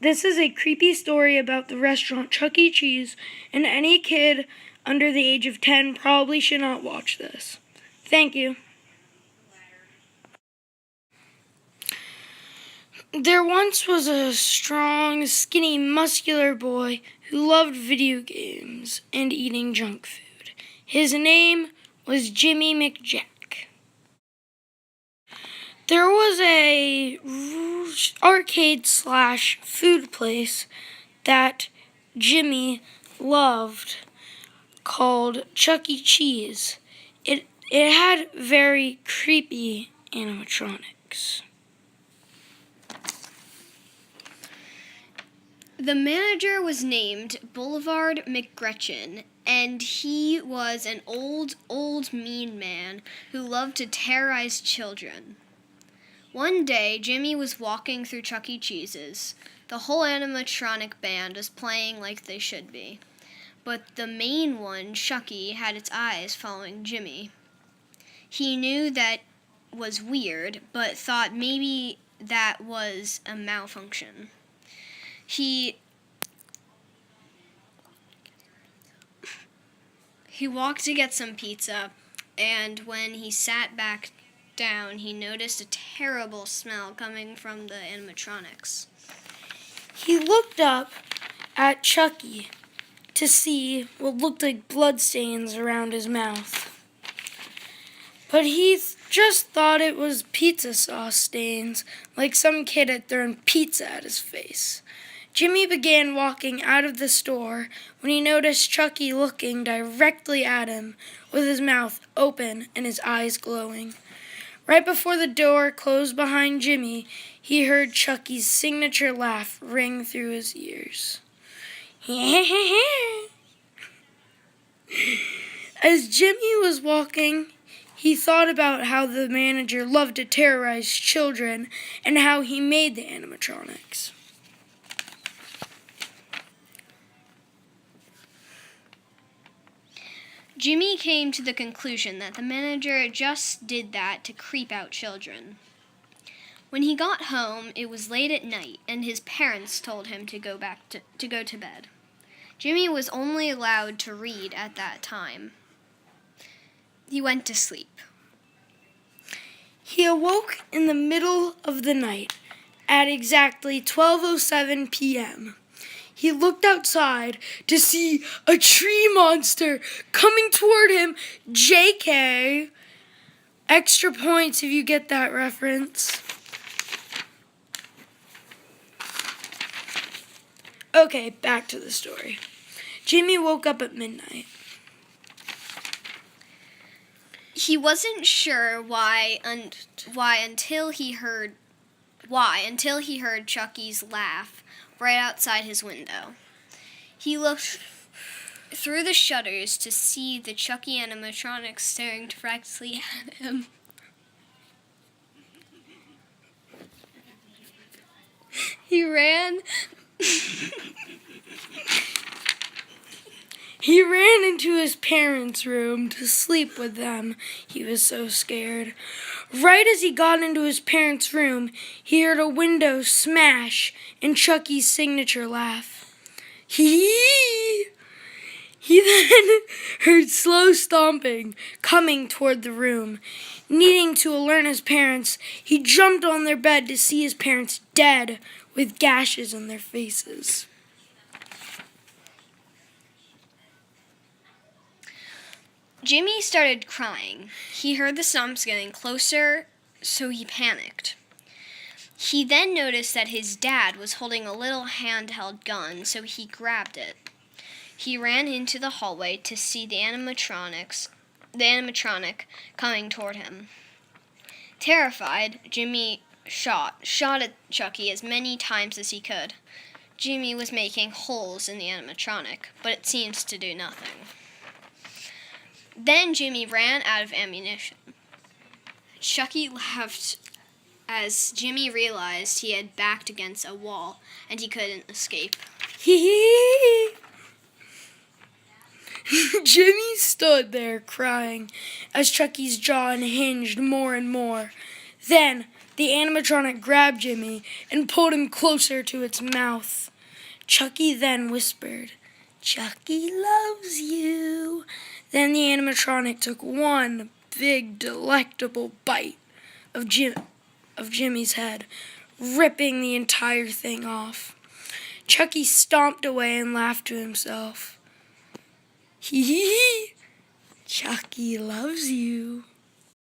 This is a creepy story about the restaurant Chuck E. Cheese, and any kid under the age of 10 probably should not watch this. Thank you. There once was a strong, skinny, muscular boy who loved video games and eating junk food. His name was Jimmy McJack. There was a arcade / food place that Jimmy loved called Chuck E. Cheese. It had very creepy animatronics. The manager was named Boulevard McGretchen, and he was an old mean man who loved to terrorize children. One day, Jimmy was walking through Chuck E. Cheese's. The whole animatronic band was playing like they should be, but the main one, Chucky, had its eyes following Jimmy. He knew that was weird, but thought maybe that was a malfunction. He walked to get some pizza, and when he sat back down, he noticed a terrible smell coming from the animatronics. He looked up at Chucky to see what looked like bloodstains around his mouth. But he just thought it was pizza sauce stains, like some kid had thrown pizza at his face. Jimmy began walking out of the store when he noticed Chucky looking directly at him with his mouth open and his eyes glowing. Right before the door closed behind Jimmy, he heard Chucky's signature laugh ring through his ears. As Jimmy was walking, he thought about how the manager loved to terrorize children and how he made the animatronics. Jimmy came to the conclusion that the manager just did that to creep out children. When he got home, it was late at night, and his parents told him to go to bed. Jimmy was only allowed to read at that time. He went to sleep. He awoke in the middle of the night at exactly 12:07 p.m. He looked outside to see a tree monster coming toward him. JK. Extra points if you get that reference. Okay, back to the story. Jimmy woke up at midnight. He wasn't sure why until he heard Chucky's laugh right outside his window. He looked through the shutters to see the Chucky animatronic staring directly at him. He ran into his parents' room to sleep with them. He was so scared. Right as he got into his parents' room, he heard a window smash and Chucky's signature laugh. He then heard slow stomping coming toward the room. Needing to alert his parents, he jumped on their bed to see his parents dead with gashes on their faces. Jimmy started crying. He heard the stomps getting closer, so he panicked. He then noticed that his dad was holding a little handheld gun, so he grabbed it. He ran into the hallway to see the animatronic coming toward him. Terrified, Jimmy shot at Chucky as many times as he could. Jimmy was making holes in the animatronic, but it seemed to do nothing. Then Jimmy ran out of ammunition. Chucky laughed as Jimmy realized he had backed against a wall and he couldn't escape. Jimmy stood there crying as Chucky's jaw unhinged more and more. Then The animatronic grabbed Jimmy and pulled him closer to its mouth. Chucky then whispered, "Chucky loves you." Then the animatronic took one big, delectable bite of Jimmy's head, ripping the entire thing off. Chucky stomped away and laughed to himself. "Hee hee hee! Chucky loves you."